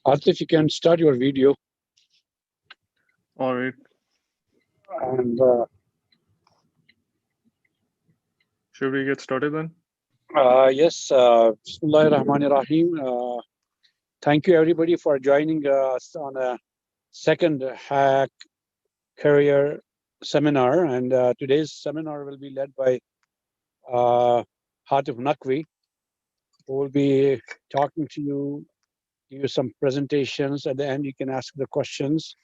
Atif, you can start your video. All right. And Should we get started then? yes, Bismillahir Rahmanir Rahim. Thank you everybody for joining us on a second hack career seminar. And today's seminar will be led by Hatif Naqvi, who will be talking to you, give you some presentations. At the end, you can ask the questions,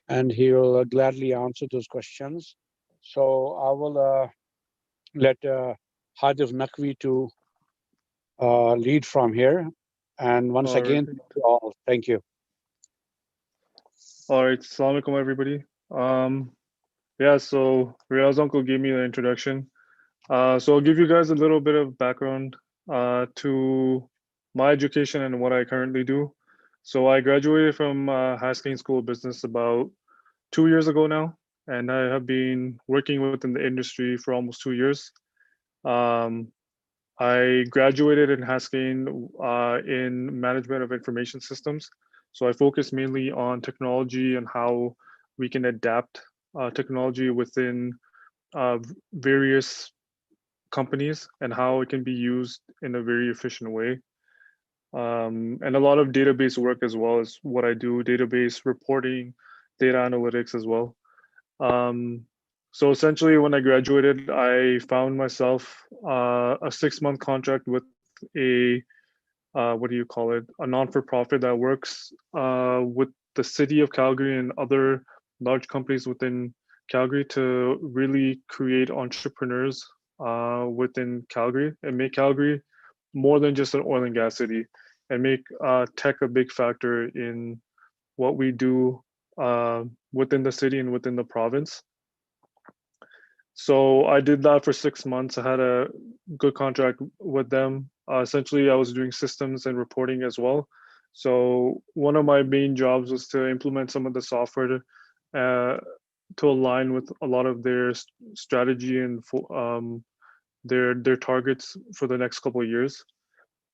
and he will gladly answer those questions. So I will let Hatif Naqvi to lead from here. And once All right. again, thank you all. Thank you. All right. Assalamu alaikum, everybody. Yeah, so Riaz's uncle gave me the introduction. So I'll give you guys a little bit of background to my education and what I currently do. So I graduated from Haskell School of Business about 2 years ago now, and I have been working within the industry for almost 2 years. Um, I graduated in Haskell in management of information systems. So I focus mainly on technology and how we can adapt technology within various companies and how it can be used in a very efficient way. And a lot of database work as well is what I do, database reporting, data analytics as well. Um, so essentially, when I graduated, I found myself a 6-month contract with a what do you call it? A non-for-profit that works with the city of Calgary and other large companies within Calgary to really create entrepreneurs within Calgary and make Calgary more than just an oil and gas city, and make tech a big factor in what we do within the city and within the province. So I did that for 6 months. I had a good contract with them. Essentially, I was doing systems and reporting as well. So one of my main jobs was to implement some of the software to align with a lot of their strategy and their targets for the next couple of years.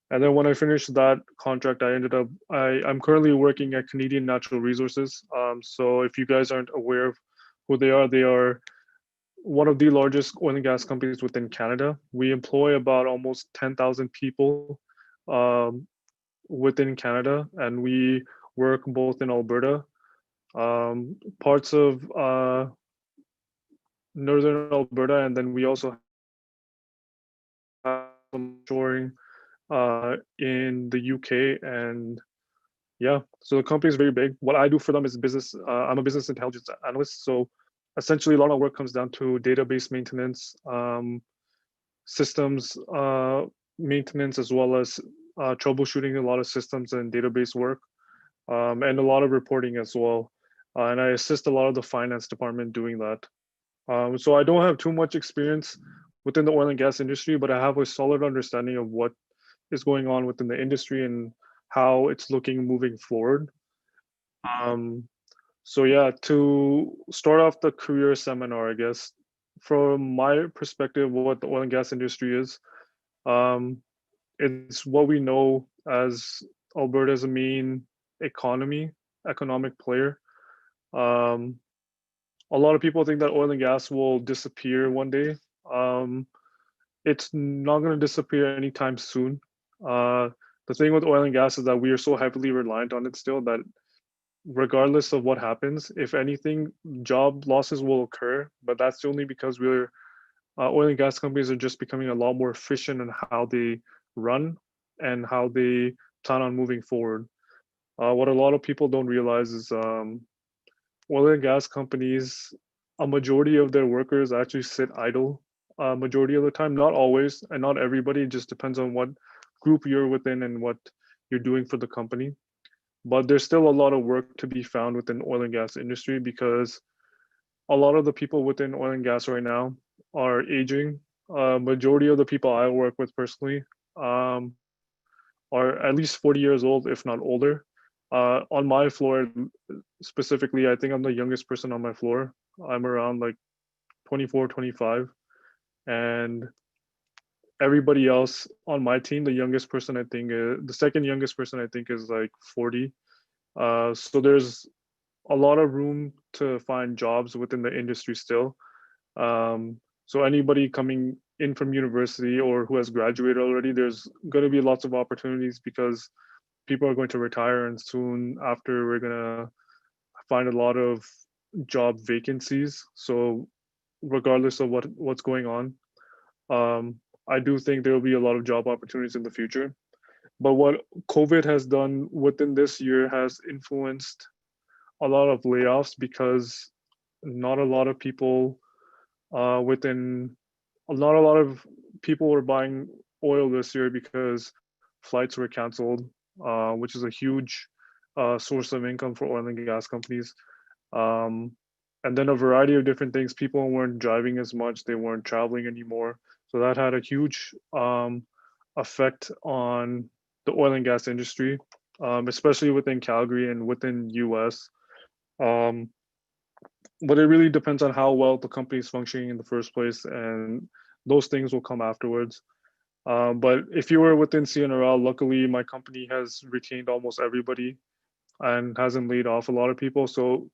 And then when I finished that contract, I'm currently working at Canadian Natural Resources. So if you guys aren't aware of who they are one of the largest oil and gas companies within Canada. We employ about almost 10,000 people um, within Canada, and we work both in Alberta, parts of northern Alberta, and then we also have some shoring in the UK. And yeah, so the company is very big. What I do for them is business. I'm a business intelligence analyst. So essentially, a lot of work comes down to database maintenance, systems maintenance, as well as troubleshooting a lot of systems and database work, and a lot of reporting as well. And I assist a lot of the finance department doing that. So I don't have too much experience within the oil and gas industry, but I have a solid understanding of what is going on within the industry and how it's looking moving forward. Um, so yeah, to start off the career seminar, I guess, from my perspective, what the oil and gas industry is, um, it's what we know as Alberta as a main economic player. Um, a lot of people think that oil and gas will disappear one day. Um, it's not going to disappear anytime soon. Uh, the thing with oil and gas is that we are so heavily reliant on it still that regardless of what happens, if anything, job losses will occur. But that's only because oil and gas companies are just becoming a lot more efficient in how they run and how they plan on moving forward. What a lot of people don't realize is oil and gas companies, a majority of their workers actually sit idle majority of the time. Not always, and not everybody. It just depends on what group you're within and what you're doing for the company. But there's still a lot of work to be found within oil and gas industry because a lot of the people within oil and gas right now are aging. Majority of the people I work with personally are at least 40 years old, if not older. On my floor specifically, I think I'm the youngest person on my floor. I'm around like 24, 25. And everybody else on my team, the youngest person I think, the second youngest person I think is like 40. So there's a lot of room to find jobs within the industry still. So anybody coming in from university or who has graduated already, there's going to be lots of opportunities because people are going to retire, and soon after we're going to find a lot of job vacancies. So regardless of what's going on, I do think there will be a lot of job opportunities in the future. But what COVID has done within this year has influenced a lot of layoffs because not a lot of people within not a lot of people were buying oil this year because flights were canceled, which is a huge source of income for oil and gas companies. Um, and then a variety of different things. People weren't driving as much; they weren't traveling anymore. So that had a huge effect on the oil and gas industry, especially within Calgary and within US. Um, but it really depends on how well the company is functioning in the first place, and those things will come afterwards. But if you were within CNRL, luckily my company has retained almost everybody and hasn't laid off a lot of people. So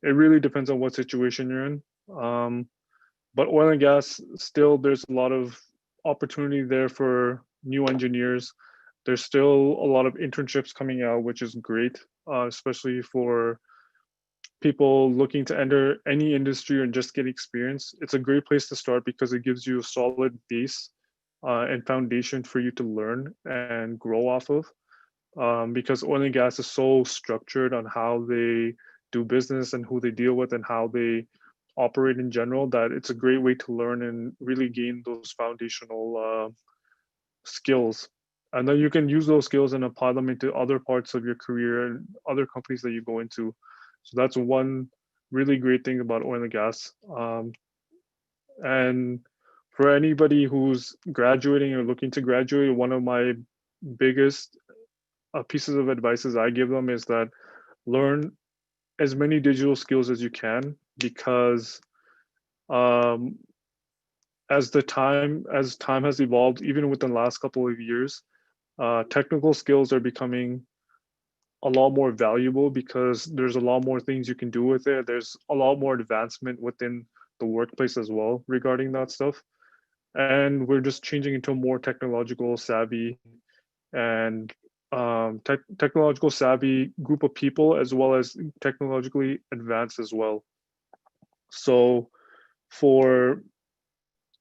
it really depends on what situation you're in. But oil and gas, still, there's a lot of opportunity there for new engineers. There's still a lot of internships coming out, which is great, especially for people looking to enter any industry and just get experience. It's a great place to start because it gives you a solid base and foundation for you to learn and grow off of. Because oil and gas is so structured on how they do business and who they deal with and how they operate in general, that it's a great way to learn and really gain those foundational skills. And then you can use those skills and apply them into other parts of your career and other companies that you go into. So that's one really great thing about oil and gas. And for anybody who's graduating or looking to graduate, one of my biggest pieces of advice I give them is that learn as many digital skills as you can, because um, as time has evolved, even within the last couple of years, technical skills are becoming a lot more valuable because there's a lot more things you can do with it. There's a lot more advancement within the workplace as well regarding that stuff. And we're just changing into a more technological savvy and technological savvy group of people, as well as technologically advanced as well. So for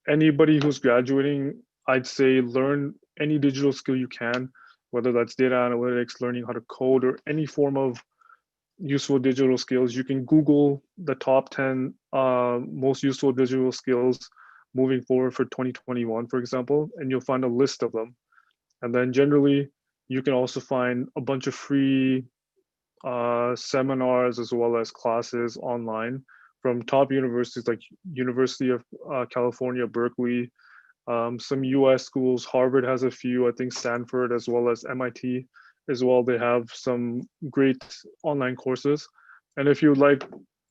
anybody who's graduating, I'd say learn any digital skill you can, whether that's data analytics, learning how to code, or any form of useful digital skills. You can Google the top 10 most useful digital skills moving forward for 2021, for example, and you'll find a list of them. And then generally, you can also find a bunch of free seminars as well as classes online from top universities like University of California, Berkeley, some US schools. Harvard has a few, I think Stanford as well as MIT as well. They have some great online courses. And if you'd like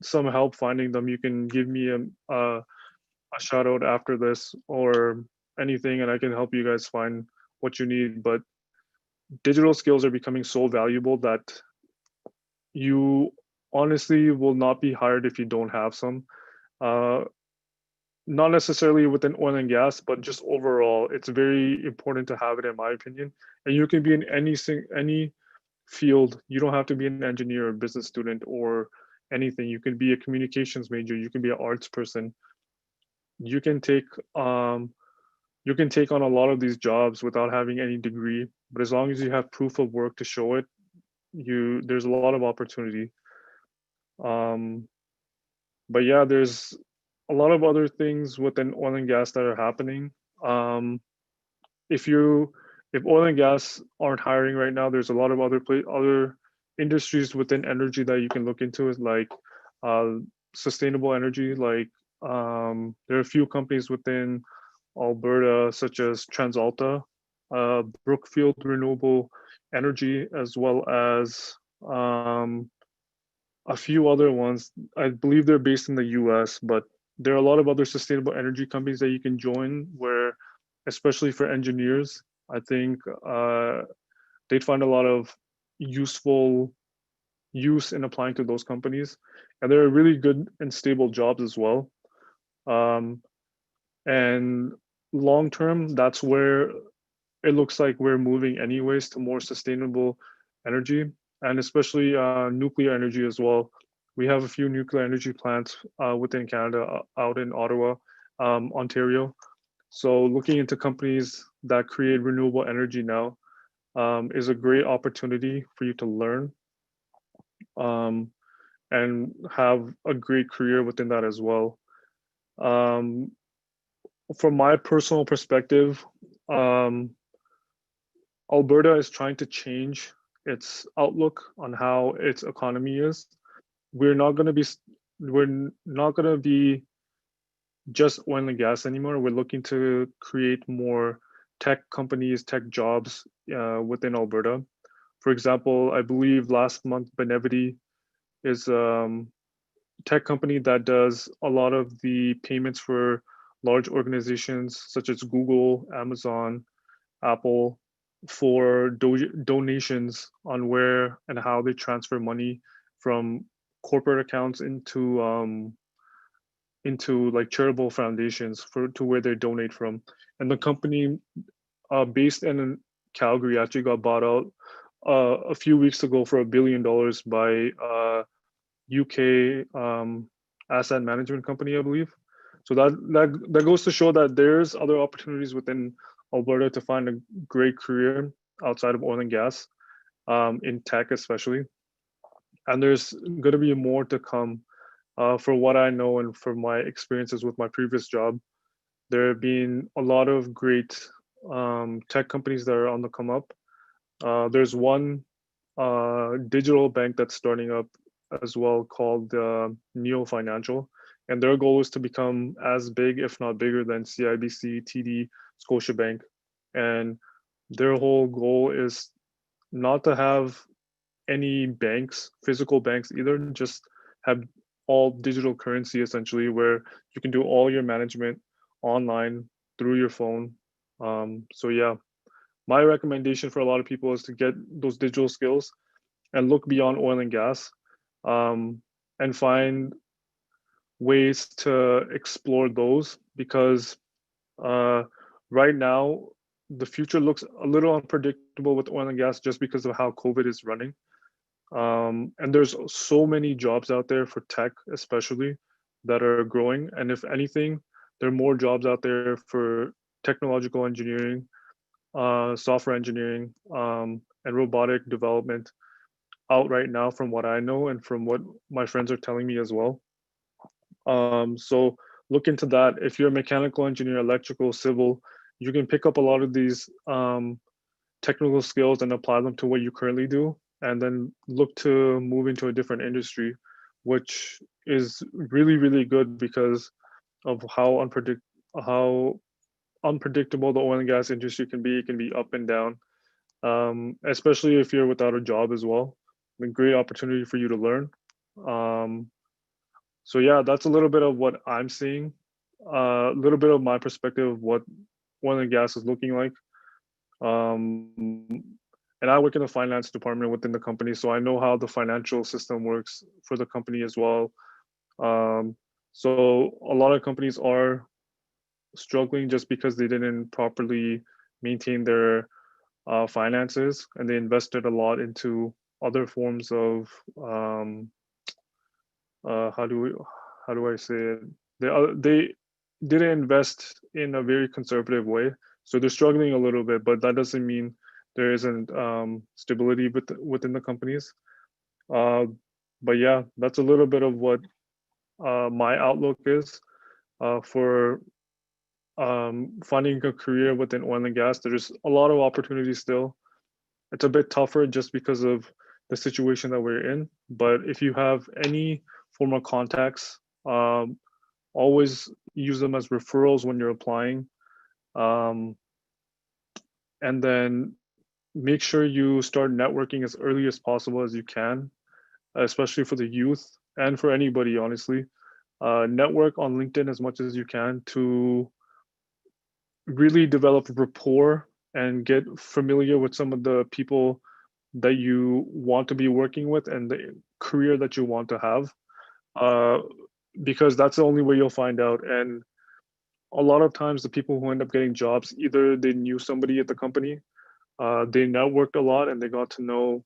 some help finding them, you can give me a shout out after this or anything, and I can help you guys find what you need. But digital skills are becoming so valuable that you honestly will not be hired if you don't have some. Uh, Not necessarily within oil and gas, but just overall, it's very important to have it, in my opinion. And you can be in any field. You don't have to be an engineer or business student or anything. You can be a communications major. You can be an arts person. You can take um, you can take on a lot of these jobs without having any degree. But as long as you have proof of work to show it, you there's a lot of opportunity. Um, but yeah, there's a lot of other things within oil and gas that are happening. Um, if you if oil and gas aren't hiring right now, there's a lot of other industries within energy that you can look into, is like uh, sustainable energy. Like there are a few companies within Alberta, such as TransAlta, Brookfield Renewable Energy, as well as a few other ones. I believe they're based in the US, but there are a lot of other sustainable energy companies that you can join where especially for engineers. I think they'd find a lot of useful use in applying to those companies, and they're really good and stable jobs as well. Um, and long term, that's where it looks like we're moving anyways to more sustainable energy, and especially nuclear energy as well. We have a few nuclear energy plants within Canada, out in Ottawa, Ontario. So looking into companies that create renewable energy now is a great opportunity for you to learn um, and have a great career within that as well. Um, from my personal perspective, um, Alberta is trying to change its outlook on how its economy is. We're not going to be we're not going to be just oil and gas anymore. We're looking to create more tech companies, tech jobs within Alberta. For example, I believe last month Benevity is tech company that does a lot of the payments for large organizations such as Google, Amazon, Apple for donations on where and how they transfer money from corporate accounts into like charitable foundations for to where they donate from. And the company based in Calgary actually got bought out a few weeks ago for $1 billion by UK asset management company, I believe. So that goes to show that there's other opportunities within Alberta to find a great career outside of oil and gas, in tech especially. And there's going to be more to come. For what I know and for my experiences with my previous job, there have been a lot of great tech companies that are on the come up. There's one digital bank that's starting up as well called Neo Financial, and their goal is to become as big, if not bigger, than CIBC, TD, Scotiabank, and their whole goal is not to have any banks, physical banks either, just have all digital currency essentially, where you can do all your management online through your phone. So yeah, my recommendation for a lot of people is to get those digital skills and look beyond oil and gas, and find ways to explore those, because uh, right now the future looks a little unpredictable with oil and gas just because of how COVID is running. And there's so many jobs out there for tech, especially, that are growing. And if anything, there are more jobs out there for technological engineering, software engineering, and robotic development out right now, from what I know and from what my friends are telling me as well. So look into that. If you're a mechanical engineer, electrical, civil, you can pick up a lot of these technical skills and apply them to what you currently do, and then look to move into a different industry, which is really, really good because of how unpredictable the oil and gas industry can be. It can be up and down, especially if you're without a job as well. A great opportunity for you to learn. Um, so yeah, that's a little bit of what I'm seeing, a little bit of my perspective of what oil and gas is looking like. And I work in the finance department within the company, so I know how the financial system works for the company as well. Um, so a lot of companies are struggling just because they didn't properly maintain their finances, and they invested a lot into other forms of how do we how do I say it? They didn't invest in a very conservative way, so they're struggling a little bit. But that doesn't mean there isn't stability within the companies. Uh, but yeah, that's a little bit of what my outlook is for finding a career within oil and gas. There's a lot of opportunities still. It's a bit tougher just because of the situation that we're in. But if you have any form of contacts, always use them as referrals when you're applying. Um, and then make sure you start networking as early as possible as you can, especially for the youth and for anybody, honestly. Network on LinkedIn as much as you can to really develop rapport and get familiar with some of the people that you want to be working with and the career that you want to have, uh, because that's the only way you'll find out. And a lot of times the people who end up getting jobs, either they knew somebody at the company, they networked a lot and they got to know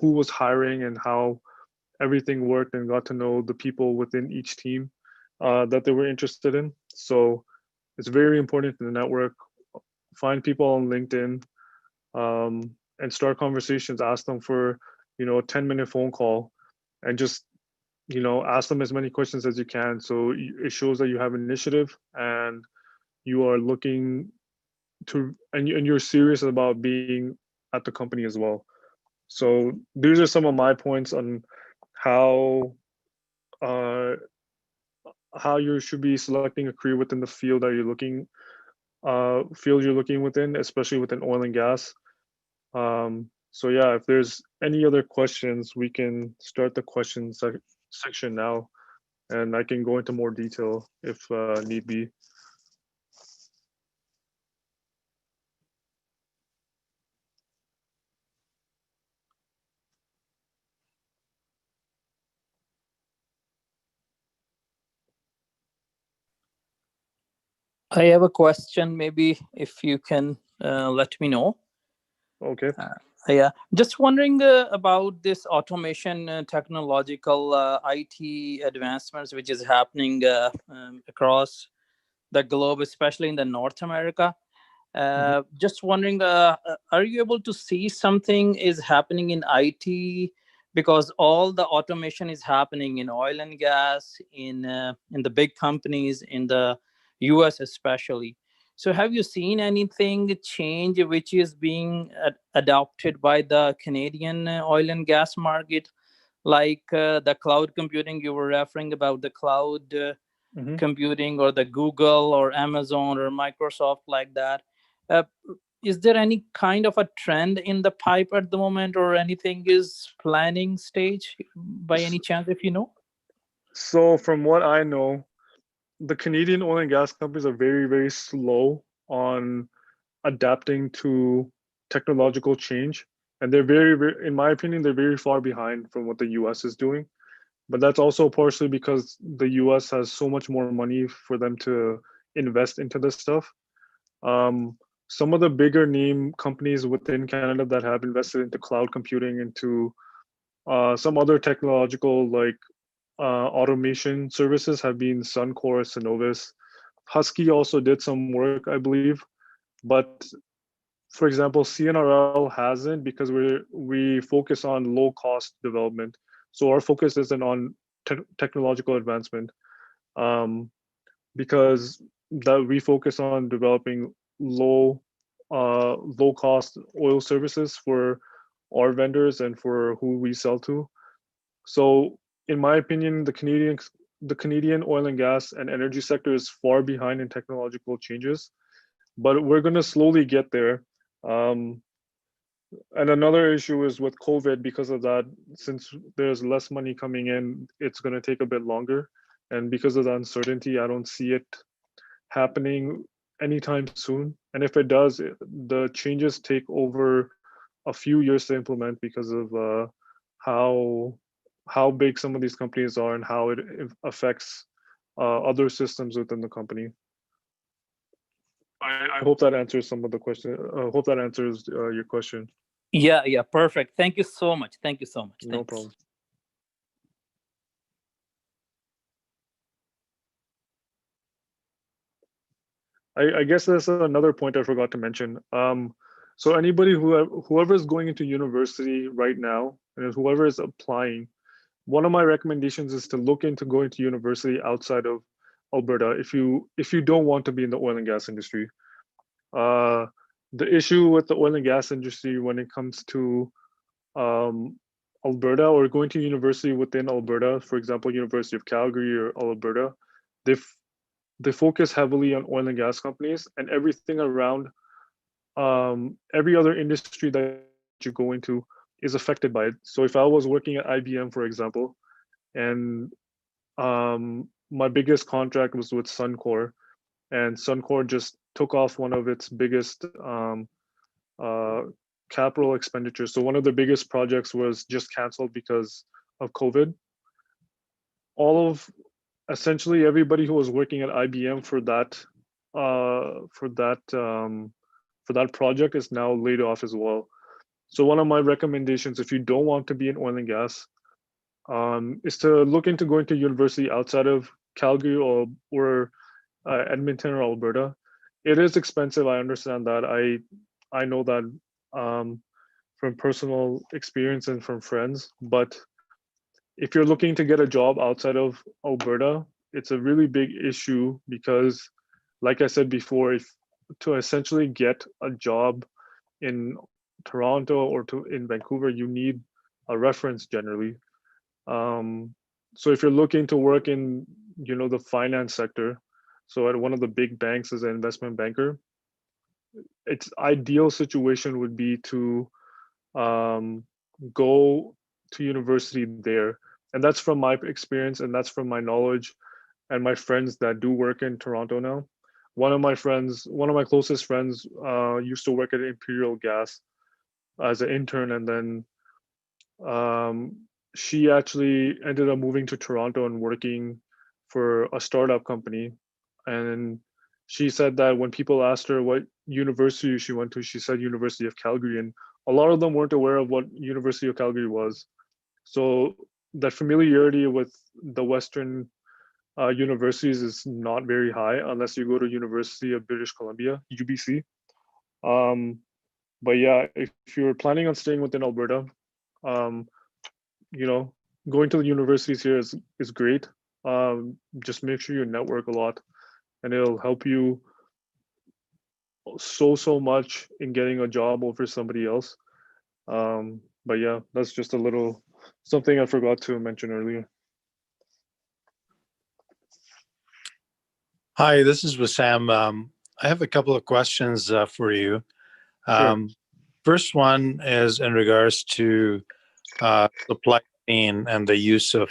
who was hiring and how everything worked and got to know the people within each team that they were interested in. So it's very important to network, find people on LinkedIn, and start conversations. Ask them for, a 10-minute phone call, and just ask them as many questions as you can. So it shows that you have initiative and you are looking to, and you're serious about being at the company as well. So these are some of my points on how uh, how you should be selecting a career within the field you're looking within, especially within oil and gas. So yeah, if there's any other questions, we can start the questions section now, and I can go into more detail if need be. I have a question. Maybe if you can let me know. Okay. Yeah, just wondering about this automation, technological IT advancements, which is happening across the globe, especially in the North America. Just wondering, are you able to see something is happening in IT? Because all the automation is happening in oil and gas, in the big companies, in the US especially. So, have you seen anything change which is being adopted by the Canadian oil and gas market, like the cloud computing you were referring about, the cloud Mm-hmm. computing, or the Google or Amazon or Microsoft, like that? Uh, is there any kind of a trend in the pipe at the moment, or anything is planning stage by any chance, if you know? So from what I know, the Canadian oil and gas companies are very, very slow on adapting to technological change. And they're very, very, in my opinion, they're very far behind from what the US is doing. But that's also partially because the US has so much more money for them to invest into this stuff. Um, some of the bigger name companies within Canada that have invested into cloud computing, into some other technological like automation services have been Suncor, Synovus. Husky also did some work, I believe, but for example, CNRL hasn't, because we focus on low cost development. So our focus isn't on technological advancement, um, because that we focus on developing low cost oil services for our vendors and for who we sell to. So in my opinion, the Canadian oil and gas and energy sector is far behind in technological changes, but we're going to slowly get there. Um, and another issue is with COVID. Because of that, since there's less money coming in, it's going to take a bit longer. And because of the uncertainty, I don't see it happening anytime soon. And if it does, the changes take over a few years to implement, because of how how big some of these companies are and how it affects other systems within the company. I hope that answers some of the question. I hope that answers your question. Yeah, yeah, perfect. Thank you so much. Thank you so much. No Thanks. problem. I guess there's another point I forgot to mention. So anybody whoever is going into university right now, and whoever is applying, one of my recommendations is to look into going to university outside of Alberta if you don't want to be in the oil and gas industry. Uh, the issue with the oil and gas industry when it comes to um, Alberta, or going to university within Alberta, for example, University of Calgary or Alberta, they they focus heavily on oil and gas companies, and everything around every other industry that you go into is affected by it. So if I was working at IBM, for example, and my biggest contract was with Suncor, and Suncor just took off one of its biggest uh, capital expenditures. So one of the biggest projects was just canceled because of COVID. All of essentially everybody who was working at IBM for that for that project is now laid off as well. So one of my recommendations, if you don't want to be in oil and gas, is to look into going to university outside of Calgary or Edmonton or Alberta. It is expensive. I understand that. I know that from personal experience and from friends. But if you're looking to get a job outside of Alberta, it's a really big issue because, like I said before, if to essentially get a job in Toronto or in Vancouver, you need a reference generally. So if you're looking to work in, the finance sector, so at one of the big banks as an investment banker, its ideal situation would be to go to university there. And that's from my experience and that's from my knowledge and my friends that do work in Toronto now. One of my closest friends used to work at Imperial Gas as an intern, and then she actually ended up moving to Toronto and working for a startup company. And she said that when people asked her what university she went to, she said University of Calgary, and a lot of them weren't aware of what University of Calgary was. So that familiarity with the Western universities is not very high unless you go to University of British Columbia, UBC. But yeah, if you're planning on staying within Alberta, um, going to the universities here is great. Just make sure you network a lot, and it'll help you so much in getting a job over somebody else. But yeah, that's just a little something I forgot to mention earlier. Hi, this is Wissam. I have a couple of questions for you. First one is in regards to supply chain and the use of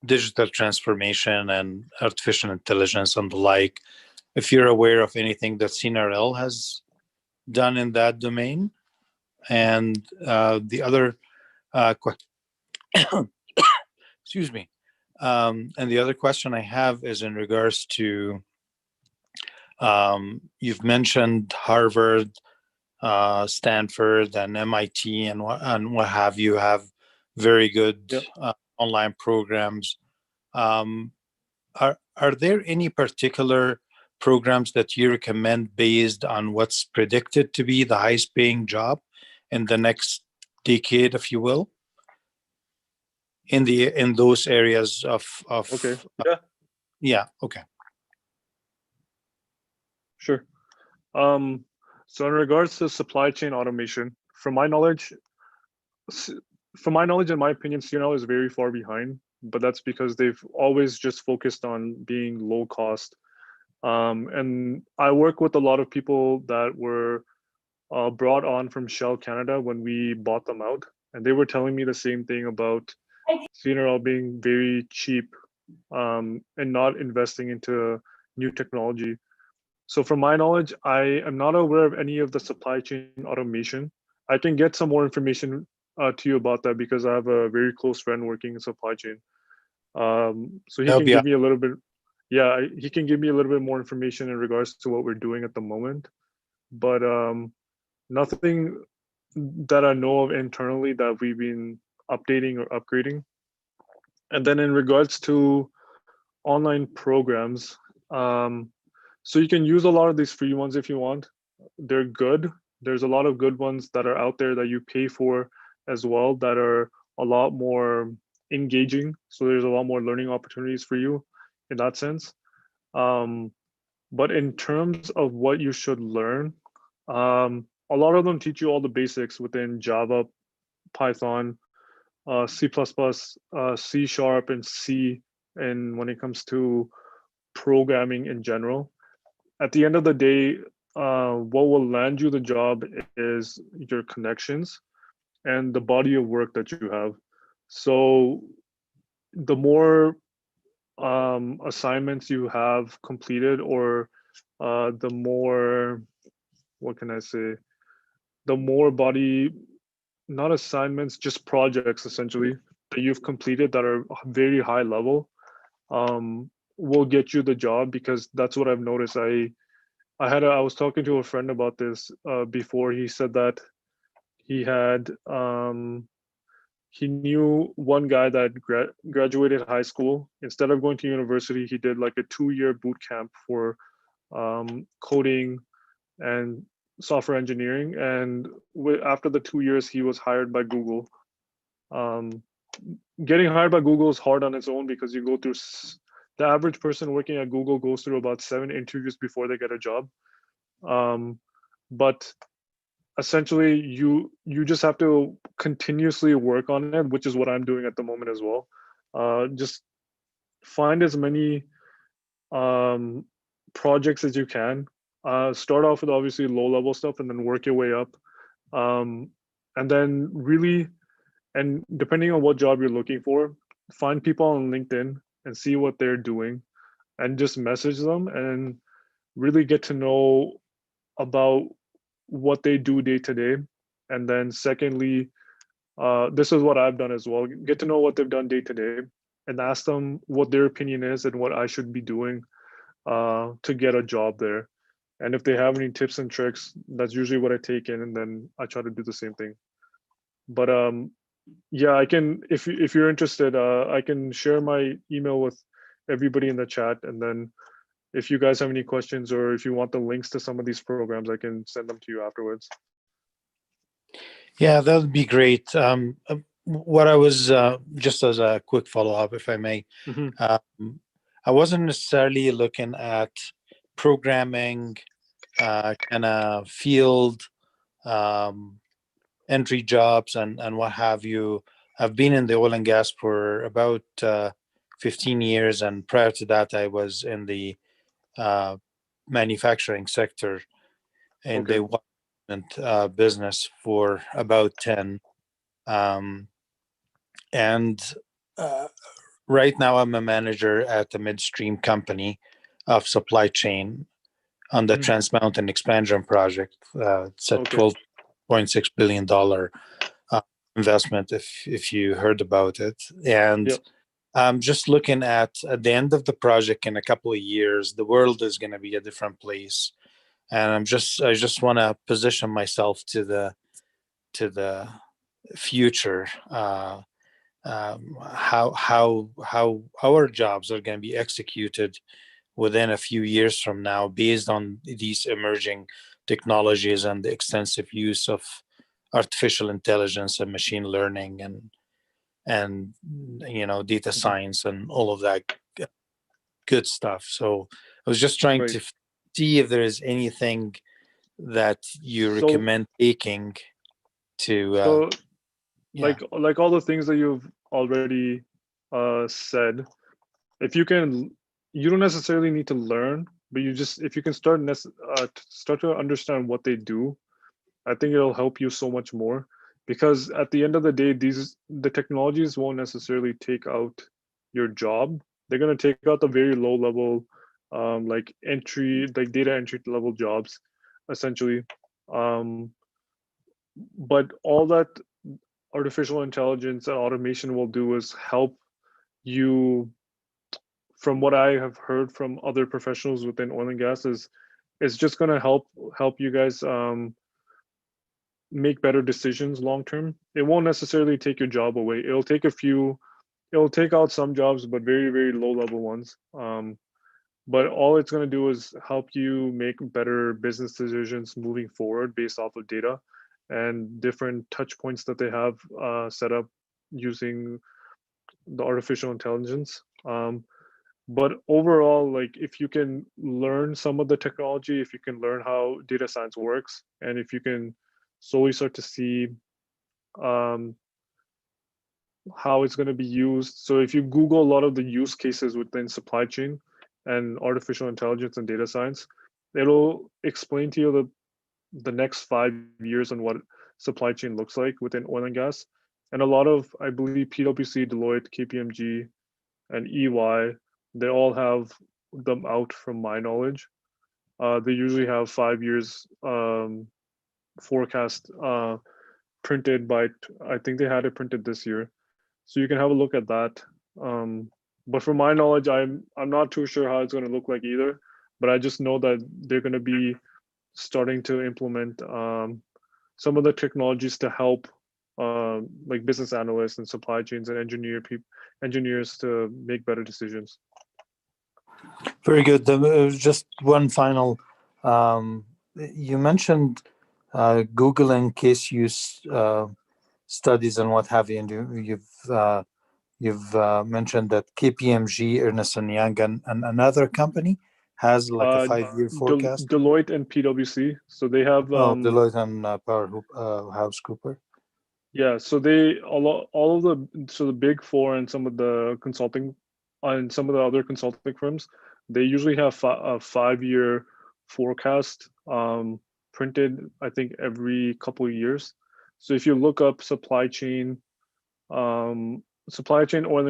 digital transformation and artificial intelligence and the like. If you're aware of anything that CNRL has done in that domain. And the other excuse me. And the other question I have is in regards to you've mentioned Harvard, Stanford, and MIT, and what have you have very good online programs. Are there any particular programs that you recommend based on what's predicted to be the highest paying job in the next decade, if you will, in those areas of Okay. Okay. Sure. So in regards to supply chain automation, from my knowledge and my opinion, CNL is very far behind, but that's because they've always just focused on being low cost. And I work with a lot of people that were brought on from Shell Canada when we bought them out, and they were telling me the same thing about CNRL being very cheap and not investing into new technology. So from my knowledge, I am not aware of any of the supply chain automation. I can get some more information to you about that because I have a very close friend working in supply chain. So he can give me a little bit, he can give me a little bit more information in regards to what we're doing at the moment. But nothing that I know of internally that we've been updating or upgrading. And then in regards to online programs, so you can use a lot of these free ones if you want. They're good. There's a lot of good ones that are out there that you pay for as well that are a lot more engaging. So there's a lot more learning opportunities for you in that sense. But in terms of what you should learn, a lot of them teach you all the basics within Java, Python, C++, C Sharp, and C, and when it comes to programming in general. At the end of the day, what will land you the job is your connections and the body of work that you have. So the more assignments you have completed, or the more, what can I say, the more body, not assignments, just projects essentially that you've completed that are very high level, will get you the job, because that's what I've noticed. I was talking to a friend about this before. He said that he had he knew one guy that graduated high school. Instead of going to university, he did like a 2-year boot camp for coding and software engineering. And after the 2 years, he was hired by Google. Um, Getting hired by Google is hard on its own, because you go through, the average person working at Google goes through about 7 interviews before they get a job. But essentially, you just have to continuously work on it, which is what I'm doing at the moment as well. Just find as many projects as you can. Start off with obviously low level stuff, and then work your way up. And then really, and depending on what job you're looking for, find people on LinkedIn and see what they're doing, and just message them and really get to know about what they do day to day. And then secondly, this is what I've done as well: get to know what they've done day to day, and ask them what their opinion is and what I should be doing to get a job there. And if they have any tips and tricks, that's usually what I take in, and then I try to do the same thing. But yeah, I can, if you're interested, I can share my email with everybody in the chat, and then if you guys have any questions, or if you want the links to some of these programs, I can send them to you afterwards. Yeah, that would be great. What I was, just as a quick follow-up, if I may, I wasn't necessarily looking at programming, kind of field entry jobs and what have you. I've been in the oil and gas for about 15 years, and prior to that, I was in the manufacturing sector in Okay. the business for about 10. And right now, I'm a manager at a midstream company of supply chain on the Trans Mountain Expansion Project. It's a $12.6 billion investment, if you heard about it. And Yep. I'm just looking at the end of the project in a couple of years, the world is going to be a different place. And I just want to position myself to the future. How our jobs are going to be executed within a few years from now, based on these emerging technologies and the extensive use of artificial intelligence and machine learning and data science and all of that good stuff. So I was just trying to see if there is anything that you recommend taking to like all the things that you've already said, if you can, you don't necessarily need to learn, but if you can start to understand what they do, I think it'll help you so much more. Because at the end of the day, the technologies won't necessarily take out your job. They're going to take out the very low level, like data entry level jobs, essentially. But all that artificial intelligence and automation will do is help you. From what I have heard from other professionals within oil and gas, is it's just going to help you guys make better decisions long term. It won't necessarily take your job away. It'll take out some jobs, but very, very low level ones. But all it's going to do is help you make better business decisions moving forward based off of data and different touch points that they have set up using the artificial intelligence. But overall, like, if you can learn some of the technology, if you can learn how data science works, and if you can slowly start to see how it's going to be used. So if you Google a lot of the use cases within supply chain and artificial intelligence and data science, it'll explain to you the next 5 years on what supply chain looks like within oil and gas. And a lot of, I believe, PwC, Deloitte, KPMG, and EY They all have them out from my knowledge. They usually have 5 years forecast printed by, I think they had it printed this year. So you can have a look at that. But from my knowledge, I'm not too sure how it's going to look like either. But I just know that they're going to be starting to implement some of the technologies to help like business analysts and supply chains and engineers to make better decisions. Very good. Just one final. You mentioned Googling case use studies and what have you, and you've mentioned that KPMG, Ernest and Young, and another company has like a 5-year forecast. Deloitte and PwC. So they have Deloitte and House Cooper. Yeah, so they all of the big four and some of the consulting and some of the other consulting firms, they usually have a 5-year forecast printed, I think, every couple of years. So if you look up supply chain oil and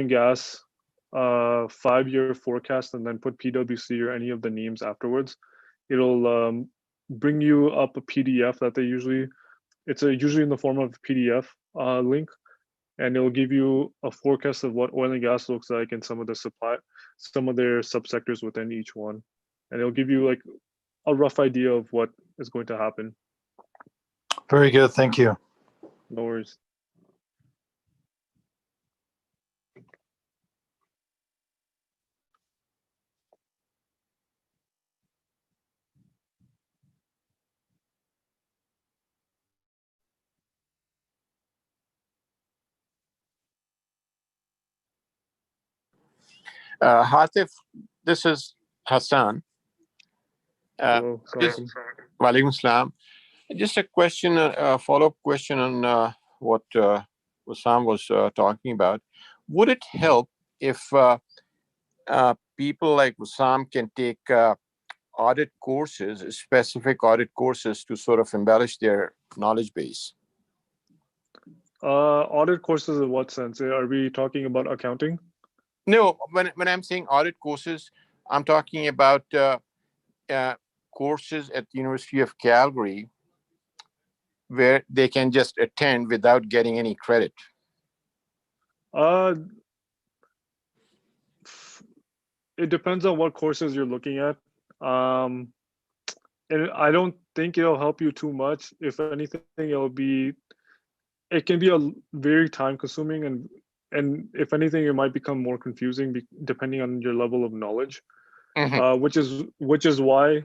gas 5-year forecast and then put PwC or any of the names afterwards, it'll bring you up a PDF that they usually usually in the form of a PDF link, and it'll give you a forecast of what oil and gas looks like and some of their subsectors within each one, and it'll give you like a rough idea of what is going to happen. Very good, thank you. No worries. Hatif, this is Hassan. Walaikum salam. Just a question, a follow-up question on what Wissam was talking about. Would it help if people like Wissam can take audit courses, specific audit courses, to sort of embellish their knowledge base? Audit courses in what sense? Are we talking about accounting? No, when I'm saying audit courses, I'm talking about courses at the University of Calgary where they can just attend without getting any credit. It depends on what courses you're looking at. And I don't think it'll help you too much. If anything, it can be a very time consuming, and if anything, it might become more confusing depending on your level of knowledge. Mm-hmm. Which is why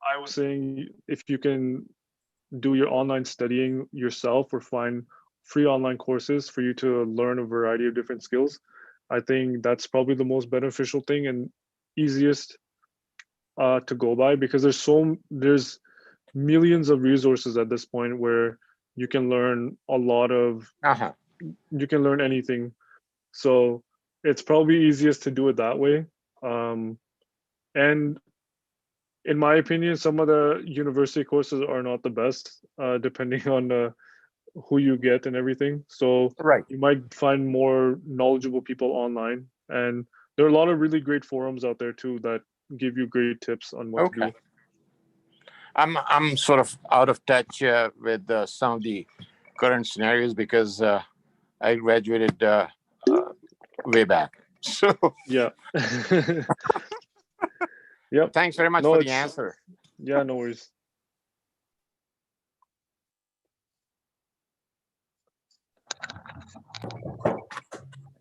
I was saying if you can do your online studying yourself or find free online courses for you to learn a variety of different skills, I think that's probably the most beneficial thing and easiest to go by, because there's millions of resources at this point where you can learn a lot of you can learn anything. So it's probably easiest to do it that way. And in my opinion, some of the university courses are not the best, depending on who you get and everything. So right, you might find more knowledgeable people online, and there are a lot of really great forums out there too that give you great tips on what to do. I'm sort of out of touch with some of the current scenarios because I graduated way back. So yeah. Yep. Thanks very much for the answer. Yeah, no worries.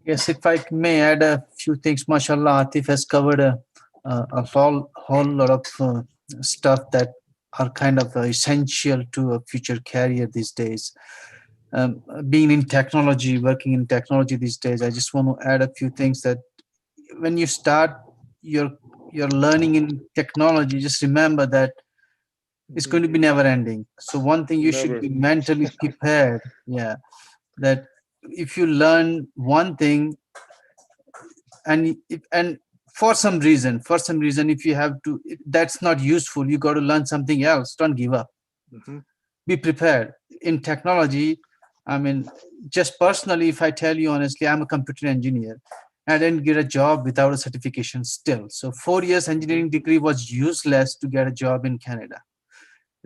Yes, if I may add a few things, mashallah, Atif has covered a whole lot of stuff that are kind of essential to a future career these days. Being in technology, working in technology these days, I just want to add a few things that when you start your learning in technology, just remember that it's going to be never ending. So one thing you should be mentally prepared, that if you learn one thing and for some reason if you have to, that's not useful, you got to learn something else. Don't give up. Be prepared. In technology, I mean, just personally, if I tell you honestly, I'm a computer engineer, I didn't get a job without a certification still. So 4 years engineering degree was useless to get a job in Canada.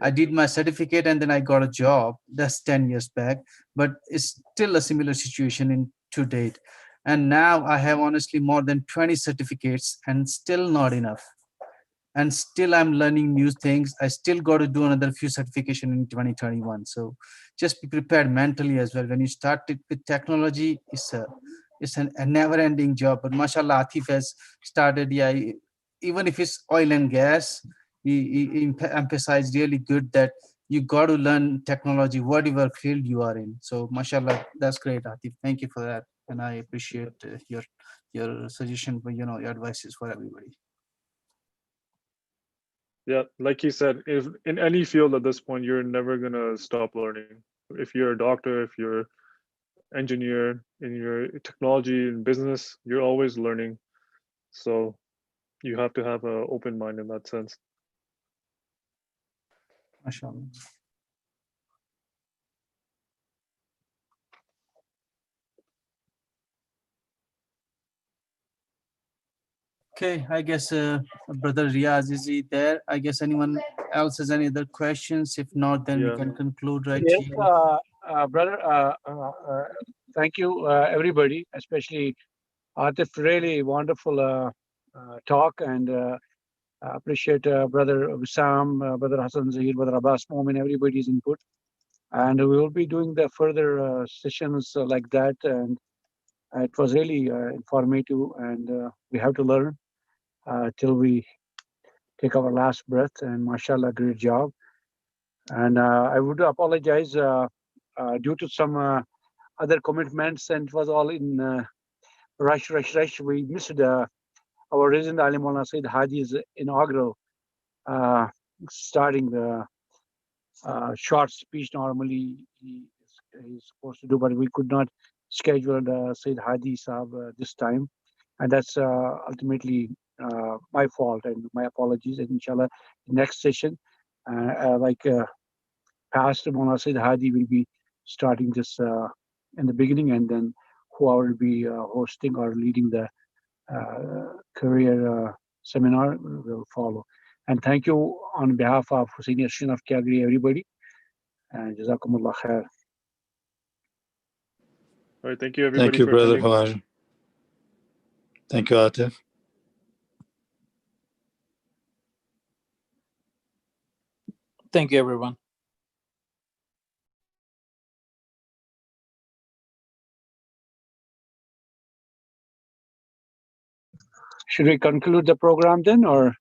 I did my certificate and then I got a job. That's 10 years back, but it's still a similar situation in to date. And now I have honestly more than 20 certificates and still not enough. And still I'm learning new things. I still got to do another few certification in 2021. So just be prepared mentally as well. When you start it with technology, it's a never-ending job. But mashallah, Atif has started, yeah, even if it's oil and gas, he emphasized really good that you got to learn technology, whatever field you are in. So mashallah, that's great, Atif. Thank you for that. And I appreciate your suggestion, for your advices for everybody. Yeah, like he said, if in any field at this point, you're never gonna stop learning. If you're a doctor, if you're engineer, in your technology and business, you're always learning. So you have to have an open mind in that sense. MashaAllah. Okay, I guess Brother Riaz, is he there? I guess anyone else has any other questions? If not, then we Yeah. can conclude right Yes, here. brother. Thank you, everybody, especially Atif. Really wonderful talk, and appreciate brother Wissam, brother Hassan Zahir, brother Abbas Momin, everybody's input. And we will be doing the further sessions like that. And it was really informative, and we have to learn till we take our last breath. And mashallah, great job. And I would apologize due to some other commitments, and it was all in rush. We missed our resident Ali Maulana Sayyid Haji's inaugural starting the short speech. Normally he's supposed to do, but we could not schedule the Sayyid Hadi Saab this time, and that's ultimately my fault, and my apologies. And inshallah, next session, like past Maulana Sayyid Hadi will be starting this in the beginning, and then whoever will be hosting or leading the career seminar will follow. And thank you on behalf of Senior Student of Calgary, everybody. And Jazakumullah khair. All right, thank you everybody Thank you, for brother attending. Hawaj. Thank you, Atif. Thank you, everyone. Should we conclude the program then, or?